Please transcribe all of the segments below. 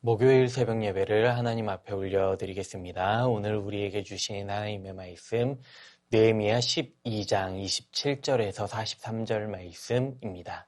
목요일 새벽 예배를 하나님 앞에 올려드리겠습니다. 오늘 우리에게 주신 하나님의 말씀, 느헤미야 12장 27절에서 43절 말씀입니다.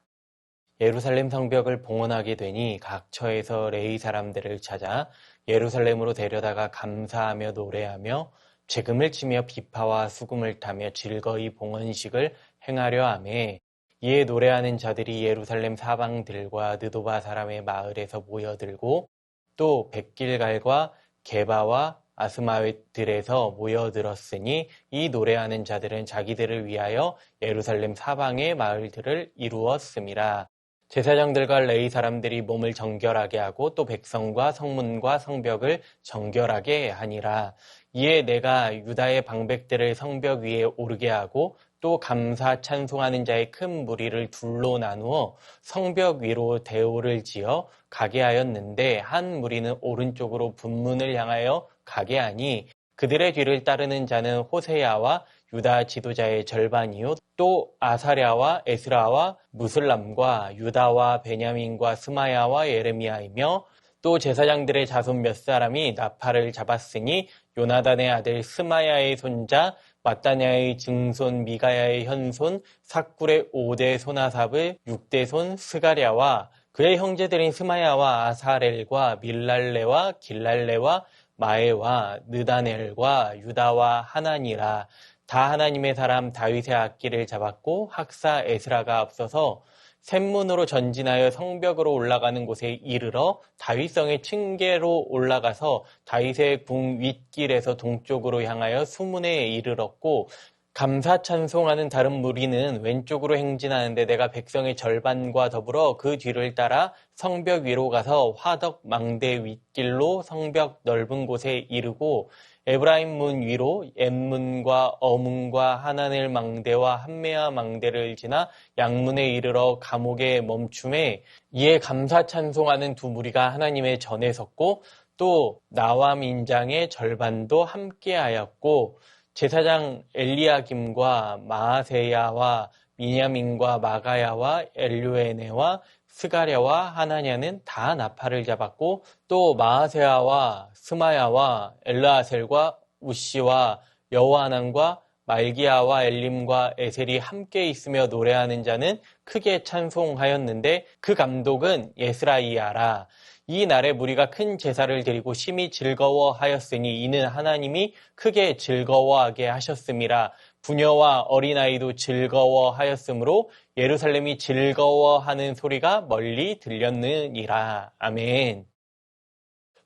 예루살렘 성벽을 봉헌하게 되니 각 처에서 레위 사람들을 찾아 예루살렘으로 데려다가 감사하며 노래하며 재금을 치며 비파와 수금을 타며 즐거이 봉헌식을 행하려 하매, 이에 노래하는 자들이 예루살렘 사방들과 느도바 사람의 마을에서 모여들고 또 백길갈과 게바와 아스마웻들에서 모여들었으니 이 노래하는 자들은 자기들을 위하여 예루살렘 사방의 마을들을 이루었음이라. 제사장들과 레위 사람들이 몸을 정결하게 하고 또 백성과 성문과 성벽을 정결하게 하니라. 이에 내가 유다의 방백들을 성벽 위에 오르게 하고 또 감사 찬송하는 자의 큰 무리를 둘로 나누어 성벽 위로 대오를 지어 가게 하였는데, 한 무리는 오른쪽으로 분문을 향하여 가게 하니 그들의 뒤를 따르는 자는 호세야와 유다 지도자의 절반이요 또 아사랴와 에스라와 무슬람과 유다와 베냐민과 스마야와 예레미야이며, 또 제사장들의 자손 몇 사람이 나팔을 잡았으니 요나단의 아들 스마야의 손자 마따냐의 증손 미가야의 현손 삭굴의 5대 손아삽의 6대 손 스가랴와 그의 형제들인 스마야와 아사렐과 밀랄레와 길랄레와 마에와 느다넬과 유다와 하나니라. 다 하나님의 사람 다윗의 악기를 잡았고 학사 에스라가 앞서서 샘문으로 전진하여 성벽으로 올라가는 곳에 이르러 다윗성의 층계로 올라가서 다윗의 궁 윗길에서 동쪽으로 향하여 수문에 이르렀고, 감사 찬송하는 다른 무리는 왼쪽으로 행진하는데 내가 백성의 절반과 더불어 그 뒤를 따라 성벽 위로 가서 화덕 망대 윗길로 성벽 넓은 곳에 이르고 에브라임 문 위로 엠문과 어문과 하나넬 망대와 한메아 망대를 지나 양문에 이르러 감옥에 멈춤에, 이에 감사 찬송하는 두 무리가 하나님의 전에 섰고 또 나와 민장의 절반도 함께하였고, 제사장 엘리야김과 마아세야와 미냐민과 마가야와 엘류에네와 스가랴와 하나냐는 다 나팔을 잡았고, 또 마아세야와 스마야와 엘르아셀과 우시와 여호하난과 말기야와 엘림과 에셀이 함께 있으며 노래하는 자는 크게 찬송하였는데 그 감독은 예스라이야라. 이 날에 무리가 큰 제사를 드리고 심히 즐거워하였으니 이는 하나님이 크게 즐거워하게 하셨음이라. 부녀와 어린아이도 즐거워하였으므로 예루살렘이 즐거워하는 소리가 멀리 들렸느니라. 아멘.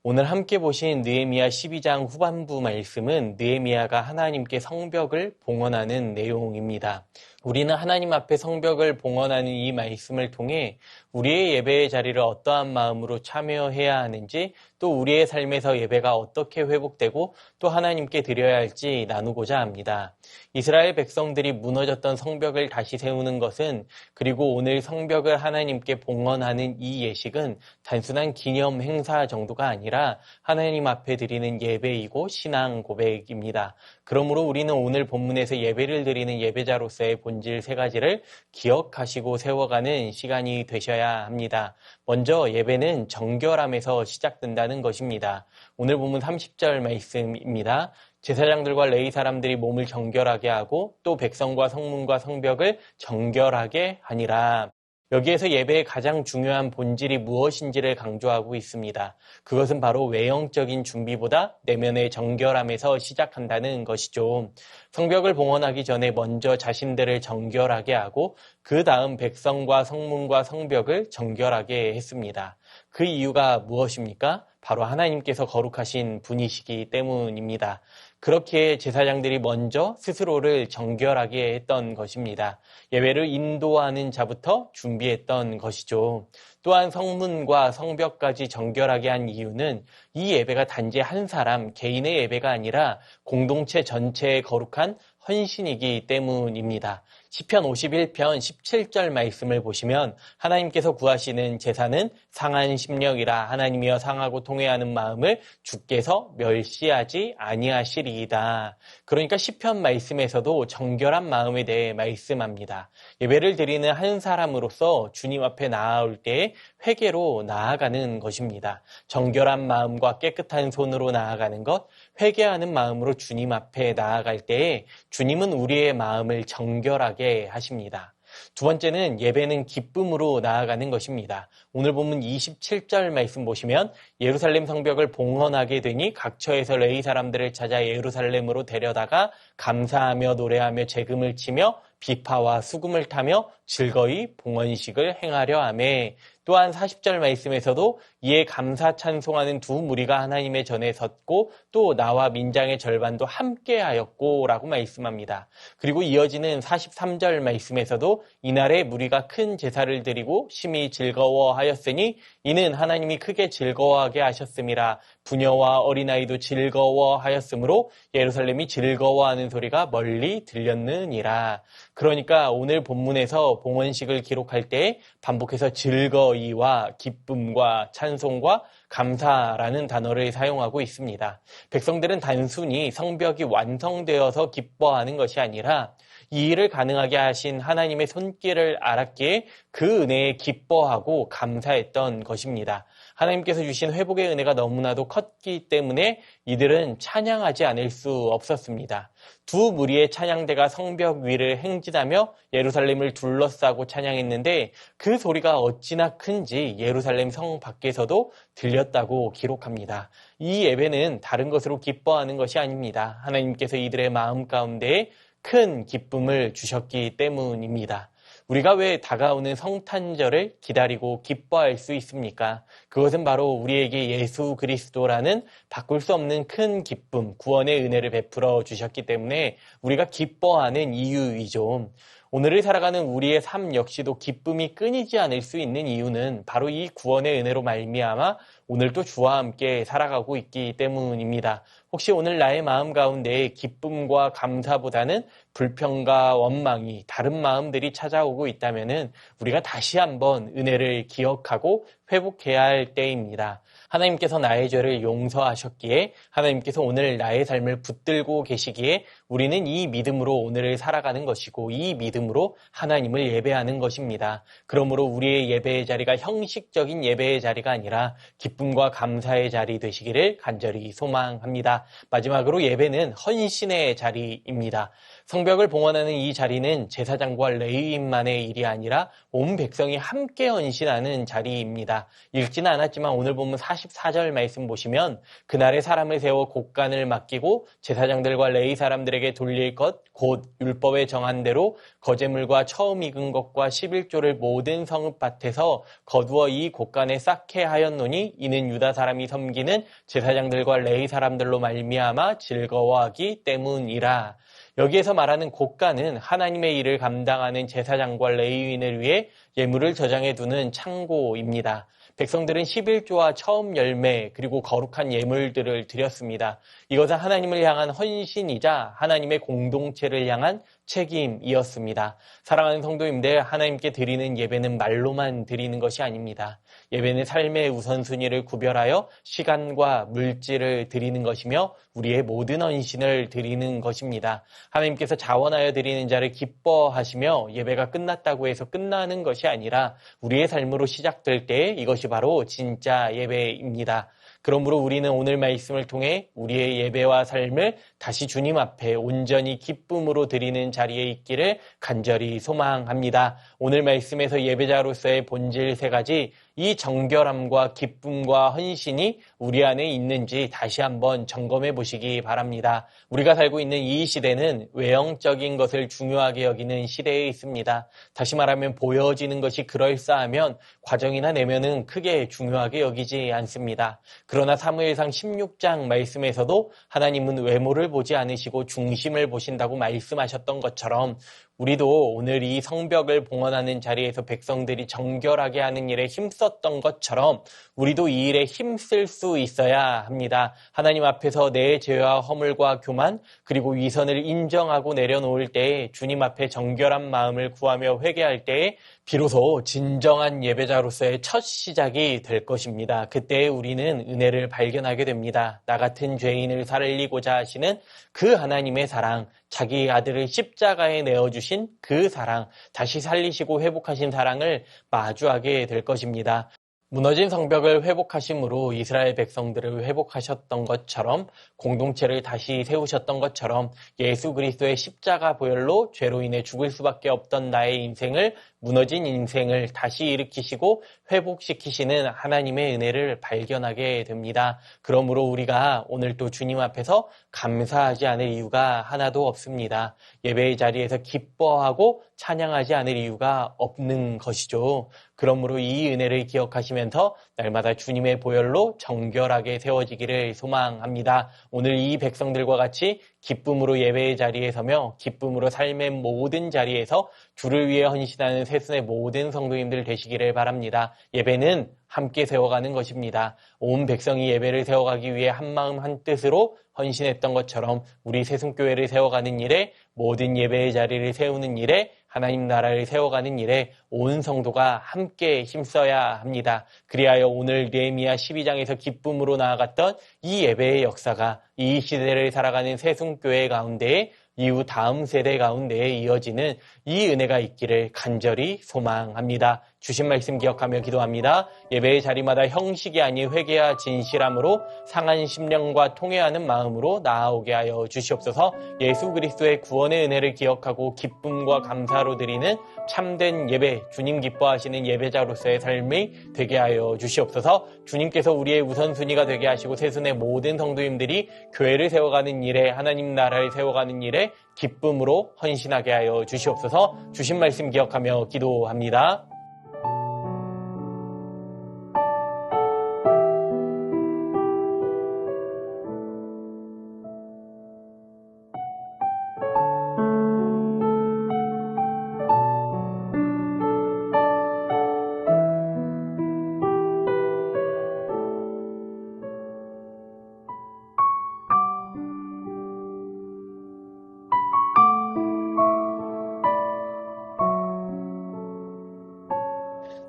오늘 함께 보신 느헤미야 12장 후반부 말씀은 느헤미야가 하나님께 성벽을 봉헌하는 내용입니다. 우리는 하나님 앞에 성벽을 봉헌하는 이 말씀을 통해 우리의 예배의 자리를 어떠한 마음으로 참여해야 하는지, 또 우리의 삶에서 예배가 어떻게 회복되고 또 하나님께 드려야 할지 나누고자 합니다. 이스라엘 백성들이 무너졌던 성벽을 다시 세우는 것은, 그리고 오늘 성벽을 하나님께 봉헌하는 이 예식은 단순한 기념 행사 정도가 아니라 하나님 앞에 드리는 예배이고 신앙 고백입니다. 그러므로 우리는 오늘 본문에서 예배를 드리는 예배자로서의 본질 세 가지를 기억하시고 세워가는 시간이 되셔야 합니다. 먼저 예배는 정결함에서 시작된다는 것입니다. 오늘 본문 30절 말씀입니다. 제사장들과 레위 사람들이 몸을 정결하게 하고 또 백성과 성문과 성벽을 정결하게 하니라. 여기에서 예배의 가장 중요한 본질이 무엇인지를 강조하고 있습니다. 그것은 바로 외형적인 준비보다 내면의 정결함에서 시작한다는 것이죠. 성벽을 봉헌하기 전에 먼저 자신들을 정결하게 하고 그 다음 백성과 성문과 성벽을 정결하게 했습니다. 그 이유가 무엇입니까? 바로 하나님께서 거룩하신 분이시기 때문입니다. 그렇게 제사장들이 먼저 스스로를 정결하게 했던 것입니다. 예배를 인도하는 자부터 준비했던 것이죠. 또한 성문과 성벽까지 정결하게 한 이유는 이 예배가 단지 한 사람 개인의 예배가 아니라 공동체 전체의 거룩한 헌신이기 때문입니다. 시편 51편 17절 말씀을 보시면 하나님께서 구하시는 제사는 상한 심령이라. 하나님이여 상하고 통회하는 마음을 주께서 멸시하지 아니하시리이다. 그러니까 시편 말씀에서도 정결한 마음에 대해 말씀합니다. 예배를 드리는 한 사람으로서 주님 앞에 나아올 때에 회개로 나아가는 것입니다. 정결한 마음과 깨끗한 손으로 나아가는 것, 회개하는 마음으로 주님 앞에 나아갈 때에 주님은 우리의 마음을 정결하게 하십니다. 두 번째는 예배는 기쁨으로 나아가는 것입니다. 오늘 본문 27절 말씀 보시면 예루살렘 성벽을 봉헌하게 되니 각처에서 레위 사람들을 찾아 예루살렘으로 데려다가 감사하며 노래하며 재금을 치며 비파와 수금을 타며 즐거이 봉헌식을 행하려 하매. 또한 40절 말씀에서도 이에 감사 찬송하는 두 무리가 하나님의 전에 섰고 또 나와 민장의 절반도 함께하였고 라고 말씀합니다. 그리고 이어지는 43절 말씀에서도 이날에 무리가 큰 제사를 드리고 심히 즐거워하였으니 이는 하나님이 크게 즐거워하게 하셨음이라. 부녀와 어린아이도 즐거워하였으므로 예루살렘이 즐거워하는 소리가 멀리 들렸느니라. 그러니까 오늘 본문에서 봉헌식을 기록할 때 반복해서 즐거이와 기쁨과 찬송과 감사라는 단어를 사용하고 있습니다. 백성들은 단순히 성벽이 완성되어서 기뻐하는 것이 아니라 이 일을 가능하게 하신 하나님의 손길을 알았기에 그 은혜에 기뻐하고 감사했던 것입니다. 하나님께서 주신 회복의 은혜가 너무나도 컸기 때문에 이들은 찬양하지 않을 수 없었습니다. 두 무리의 찬양대가 성벽 위를 행진하며 예루살렘을 둘러싸고 찬양했는데 그 소리가 어찌나 큰지 예루살렘 성 밖에서도 들렸다고 기록합니다. 이 예배는 다른 것으로 기뻐하는 것이 아닙니다. 하나님께서 이들의 마음 가운데에 큰 기쁨을 주셨기 때문입니다. 우리가 왜 다가오는 성탄절을 기다리고 기뻐할 수 있습니까? 그것은 바로 우리에게 예수 그리스도라는 바꿀 수 없는 큰 기쁨, 구원의 은혜를 베풀어 주셨기 때문에 우리가 기뻐하는 이유이죠. 오늘을 살아가는 우리의 삶 역시도 기쁨이 끊이지 않을 수 있는 이유는 바로 이 구원의 은혜로 말미암아 오늘도 주와 함께 살아가고 있기 때문입니다. 혹시 오늘 나의 마음 가운데 기쁨과 감사보다는 불평과 원망이 다른 마음들이 찾아오고 있다면 우리가 다시 한번 은혜를 기억하고 회복해야 할 때입니다. 하나님께서 나의 죄를 용서하셨기에 하나님께서 오늘 나의 삶을 붙들고 계시기에 우리는 이 믿음으로 오늘을 살아가는 것이고 이 믿음으로 하나님을 예배하는 것입니다. 그러므로 우리의 예배의 자리가 형식적인 예배의 자리가 아니라 기쁨과 감사의 자리 되시기를 간절히 소망합니다. 마지막으로 예배는 헌신의 자리입니다. 성벽을 봉헌하는 이 자리는 제사장과 레위인만의 일이 아니라 온 백성이 함께 헌신하는 자리입니다. 읽지는 않았지만 오늘 보면 44절 말씀 보시면 그날에 사람을 세워 곡간을 맡기고 제사장들과 레위 사람들에게 돌릴 것 곧 율법에 정한 대로 거제물과 처음 익은 것과 11조를 모든 성읍밭에서 거두어 이 곡간에 쌓게 하였노니 이는 유다 사람이 섬기는 제사장들과 레위 사람들로 말미암아 즐거워하기 때문이라. 여기에서 말하는 곡간은 하나님의 일을 감당하는 제사장과 레위인을 위해 예물을 저장해 두는 창고입니다. 백성들은 11조와 처음 열매 그리고 거룩한 예물들을 드렸습니다. 이것은 하나님을 향한 헌신이자 하나님의 공동체를 향한 책임이었습니다. 사랑하는 성도님들, 하나님께 드리는 예배는 말로만 드리는 것이 아닙니다. 예배는 삶의 우선순위를 구별하여 시간과 물질을 드리는 것이며 우리의 모든 헌신을 드리는 것입니다. 하나님께서 자원하여 드리는 자를 기뻐하시며 예배가 끝났다고 해서 끝나는 것이 아니라 우리의 삶으로 시작될 때 이것이 바로 진짜 예배입니다. 그러므로 우리는 오늘 말씀을 통해 우리의 예배와 삶을 다시 주님 앞에 온전히 기쁨으로 드리는 자리에 있기를 간절히 소망합니다. 오늘 말씀에서 예배자로서의 본질 세 가지, 이 정결함과 기쁨과 헌신이 우리 안에 있는지 다시 한번 점검해 보시기 바랍니다. 우리가 살고 있는 이 시대는 외형적인 것을 중요하게 여기는 시대에 있습니다. 다시 말하면 보여지는 것이 그럴싸하면 과정이나 내면은 크게 중요하게 여기지 않습니다. 그러나 사무엘상 16장 말씀에서도 하나님은 외모를 보지 않으시고 중심을 보신다고 말씀하셨던 것처럼 우리도 오늘 이 성벽을 봉헌하는 자리에서 백성들이 정결하게 하는 일에 힘썼던 것처럼 우리도 이 일에 힘쓸 수 있어야 합니다. 하나님 앞에서 내 죄와 허물과 교만 그리고 위선을 인정하고 내려놓을 때에 주님 앞에 정결한 마음을 구하며 회개할 때에 비로소 진정한 예배자로서의 첫 시작이 될 것입니다. 그때 우리는 은혜를 발견하게 됩니다. 나 같은 죄인을 살리고자 하시는 그 하나님의 사랑, 자기 아들을 십자가에 내어주신 그 사랑, 다시 살리시고 회복하신 사랑을 마주하게 될 것입니다. 무너진 성벽을 회복하심으로 이스라엘 백성들을 회복하셨던 것처럼 공동체를 다시 세우셨던 것처럼 예수 그리스도의 십자가 보혈로 죄로 인해 죽을 수밖에 없던 나의 인생을 무너진 인생을 다시 일으키시고 회복시키시는 하나님의 은혜를 발견하게 됩니다. 그러므로 우리가 오늘 또 주님 앞에서 감사하지 않을 이유가 하나도 없습니다. 예배의 자리에서 기뻐하고 찬양하지 않을 이유가 없는 것이죠. 그러므로 이 은혜를 기억하시면서 날마다 주님의 보혈로 정결하게 세워지기를 소망합니다. 오늘 이 백성들과 같이 기쁨으로 예배의 자리에 서며 기쁨으로 삶의 모든 자리에서 주를 위해 헌신하는 새순의 모든 성도님들 되시기를 바랍니다. 예배는 함께 세워가는 것입니다. 온 백성이 예배를 세워가기 위해 한마음 한뜻으로 헌신했던 것처럼 우리 새순교회를 세워가는 일에 모든 예배의 자리를 세우는 일에 하나님 나라를 세워가는 일에 온 성도가 함께 힘써야 합니다. 그리하여 오늘 느헤미야 12장에서 기쁨으로 나아갔던 이 예배의 역사가 이 시대를 살아가는 새순교회 가운데에 이후 다음 세대 가운데에 이어지는 이 은혜가 있기를 간절히 소망합니다. 주신 말씀 기억하며 기도합니다. 예배의 자리마다 형식이 아닌 회개와 진실함으로 상한 심령과 통회하는 마음으로 나아오게 하여 주시옵소서. 예수 그리스도의 구원의 은혜를 기억하고 기쁨과 감사로 드리는 참된 예배, 주님 기뻐하시는 예배자로서의 삶이 되게 하여 주시옵소서. 주님께서 우리의 우선순위가 되게 하시고 새순의 모든 성도님들이 교회를 세워가는 일에 하나님 나라를 세워가는 일에 기쁨으로 헌신하게 하여 주시옵소서. 주신 말씀 기억하며 기도합니다.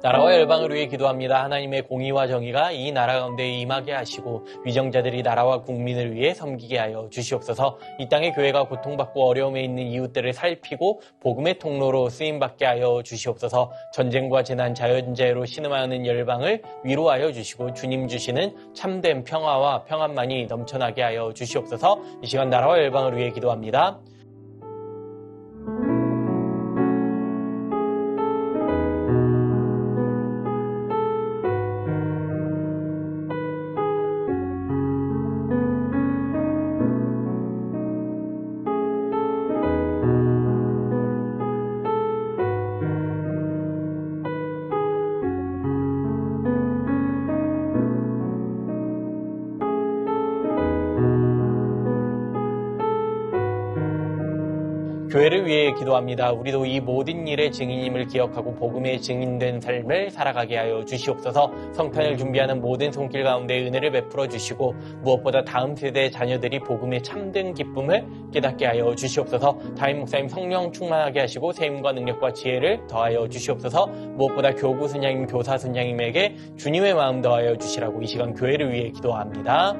나라와 열방을 위해 기도합니다. 하나님의 공의와 정의가 이 나라 가운데 임하게 하시고 위정자들이 나라와 국민을 위해 섬기게 하여 주시옵소서. 이 땅의 교회가 고통받고 어려움에 있는 이웃들을 살피고 복음의 통로로 쓰임받게 하여 주시옵소서. 전쟁과 재난, 자연재해로 신음하는 열방을 위로하여 주시고 주님 주시는 참된 평화와 평안만이 넘쳐나게 하여 주시옵소서. 이 시간 나라와 열방을 위해 기도합니다. 교회를 위해 기도합니다. 우리도 이 모든 일의 증인임을 기억하고 복음의 증인된 삶을 살아가게 하여 주시옵소서. 성탄을 준비하는 모든 손길 가운데 은혜를 베풀어 주시고 무엇보다 다음 세대의 자녀들이 복음의 참된 기쁨을 깨닫게 하여 주시옵소서. 담임 목사님 성령 충만하게 하시고 세임과 능력과 지혜를 더하여 주시옵소서. 무엇보다 교구 선장님, 교사 선장님에게 주님의 마음 더하여 주시라고 이 시간 교회를 위해 기도합니다.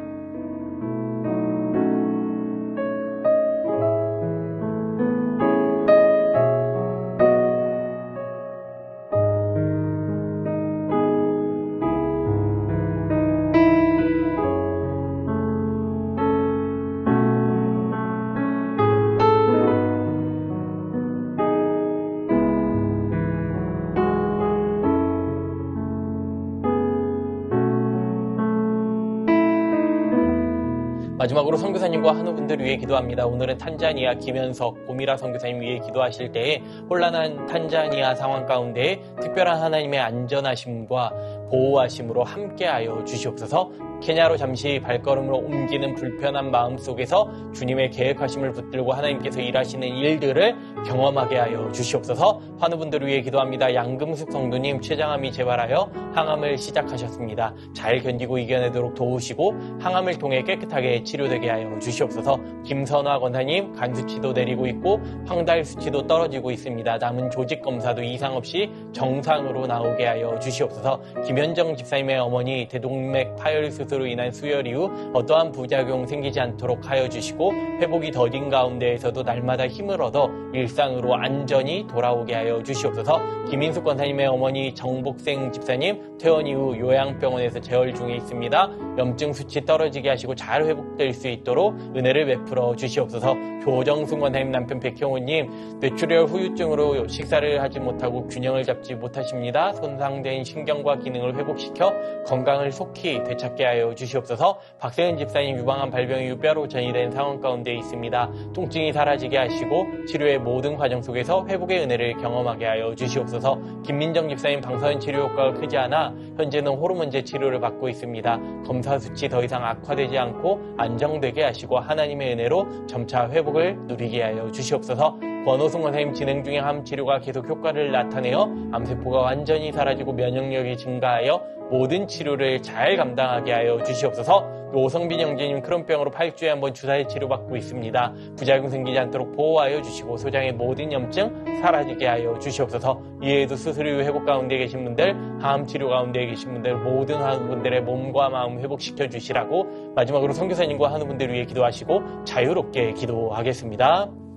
마지막으로 선교사님과 한우분들 위해 기도합니다. 오늘은 탄자니아 김현석 고미라 선교사님 위해 기도하실 때에 혼란한 탄자니아 상황 가운데 특별한 하나님의 안전하심과 보호하심으로 함께하여 주시옵소서. 케냐로 잠시 발걸음을 옮기는 불편한 마음 속에서 주님의 계획하심을 붙들고 하나님께서 일하시는 일들을 경험하게 하여 주시옵소서. 환우분들을 위해 기도합니다. 양금숙 성도님 췌장암이 재발하여 항암을 시작하셨습니다. 잘 견디고 이겨내도록 도우시고 항암을 통해 깨끗하게 치료되게 하여 주시옵소서. 김선화 권사님 간 수치도 내리고 있고 황달 수치도 떨어지고 있습니다. 남은 조직 검사도 이상 없이 정상으로 나오게 하여 주시옵소서. 김현정 집사님의 어머니 대동맥 파열 수술로 인한 수혈 이후 어떠한 부작용 생기지 않도록 하여 주시고 회복이 더딘 가운데에서도 날마다 힘을 얻어 일상으로 안전히 돌아오게 하여 주시옵소서. 김인숙 권사님의 어머니 정복생 집사님 퇴원 이후 요양병원에서 재활 중에 있습니다. 염증 수치 떨어지게 하시고 잘 회복될 수 있도록 은혜를 베풀어 주시옵소서. 조정순 권사님 남편 백형우님 뇌출혈 후유증으로 식사를 하지 못하고 균형을 잡지 못하십니다. 손상된 신경과 기능을 회복시켜 건강을 속히 되찾게 하여 주시옵소서. 박세은 집사님 유방암 발병 이후 뼈로 전이된 상황 가운데 있습니다. 통증이 사라지게 하시고 치료의 모든 과정 속에서 회복의 은혜를 경험하게 하여 주시옵소서. 김민정 집사님 방사선 치료 효과가 크지 않아 현재는 호르몬제 치료를 받고 있습니다. 검사 수치 더 이상 악화되지 않고 안정되게 하시고 하나님의 은혜로 점차 회복을 누리게 하여 주시옵소서. 권호승 원사님 진행 중에 암 치료가 계속 효과를 나타내어 암세포가 완전히 사라지고 면역력이 증가하여 모든 치료를 잘 감당하게 하여 주시옵소서. 노성빈 형제님 크론병으로 8주에 한번 주사에 치료받고 있습니다. 부작용 생기지 않도록 보호하여 주시고 소장의 모든 염증 사라지게 하여 주시옵소서. 이외에도 수술 이후 회복 가운데 계신 분들, 암 치료 가운데 계신 분들 모든 한우분들의 몸과 마음 회복시켜 주시라고 마지막으로 선교사님과 한우분들 위해 기도하시고 자유롭게 기도하겠습니다.